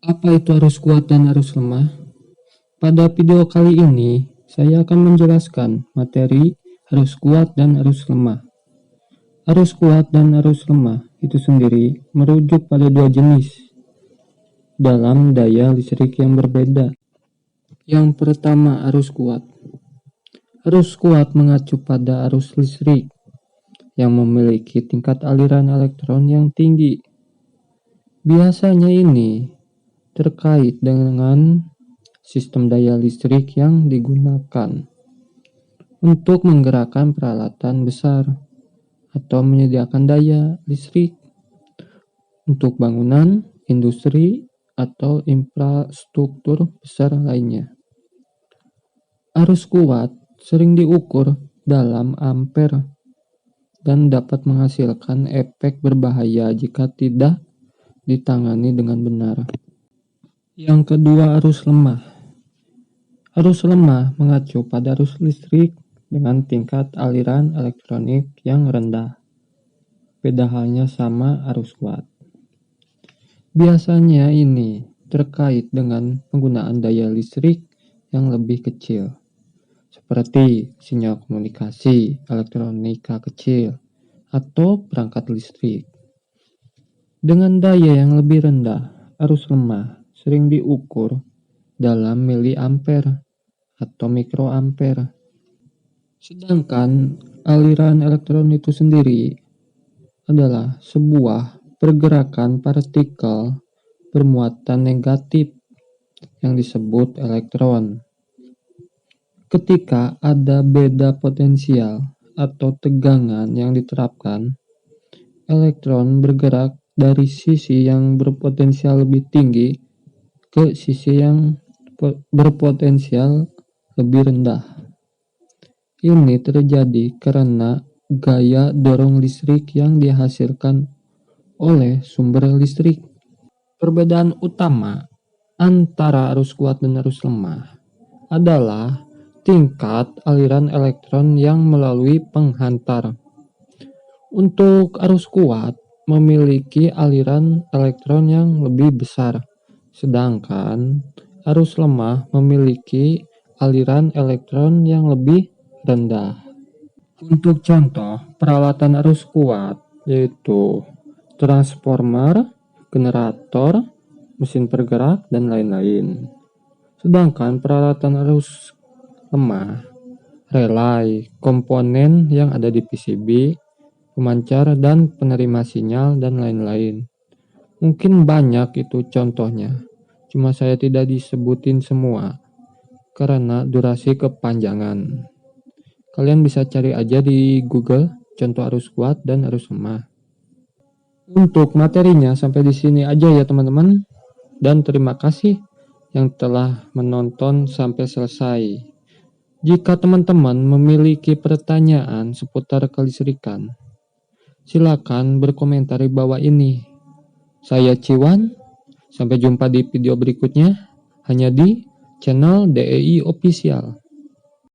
Apa itu arus kuat dan arus lemah? Pada video kali ini, saya akan menjelaskan materi arus kuat dan arus lemah. Arus kuat dan arus lemah itu sendiri merujuk pada dua jenis dalam daya listrik yang berbeda. Yang pertama, arus kuat. Arus kuat mengacu pada arus listrik yang memiliki tingkat aliran elektron yang tinggi. Biasanya ini terkait dengan sistem daya listrik yang digunakan untuk menggerakkan peralatan besar atau menyediakan daya listrik untuk bangunan, industri, atau infrastruktur besar lainnya. Arus kuat sering diukur dalam ampere dan dapat menghasilkan efek berbahaya jika tidak ditangani dengan benar. Yang kedua, arus lemah. Arus lemah mengacu pada arus listrik dengan tingkat aliran elektronik yang rendah. Beda halnya sama arus kuat. Biasanya ini terkait dengan penggunaan daya listrik yang lebih kecil, seperti sinyal komunikasi, elektronika kecil, atau perangkat listrik. Dengan daya yang lebih rendah, arus lemah sering diukur dalam miliampere atau mikroampere. Sedangkan aliran elektron itu sendiri adalah sebuah pergerakan partikel bermuatan negatif yang disebut elektron. Ketika ada beda potensial atau tegangan yang diterapkan, elektron bergerak dari sisi yang berpotensial lebih tinggi ke sisi yang berpotensial lebih rendah. Ini terjadi karena gaya dorong listrik yang dihasilkan oleh sumber listrik. Perbedaan utama antara arus kuat dan arus lemah adalah tingkat aliran elektron yang melalui penghantar. Untuk arus kuat memiliki aliran elektron yang lebih besar, sedangkan arus lemah memiliki aliran elektron yang lebih rendah. Untuk contoh peralatan arus kuat yaitu transformer, generator, mesin pergerak, dan lain-lain. Sedangkan peralatan arus lemah, relay, komponen yang ada di PCB, pemancar dan penerima sinyal, dan lain-lain. Mungkin banyak itu contohnya, cuma saya tidak disebutin semua karena durasi kepanjangan. Kalian bisa cari aja di Google contoh arus kuat dan arus lemah. Untuk materinya sampai di sini aja ya teman-teman, dan terima kasih yang telah menonton sampai selesai. Jika teman-teman memiliki pertanyaan seputar kelistrikan, silakan berkomentar di bawah ini. Saya Ciwan, sampai jumpa di video berikutnya hanya di channel DEI Official.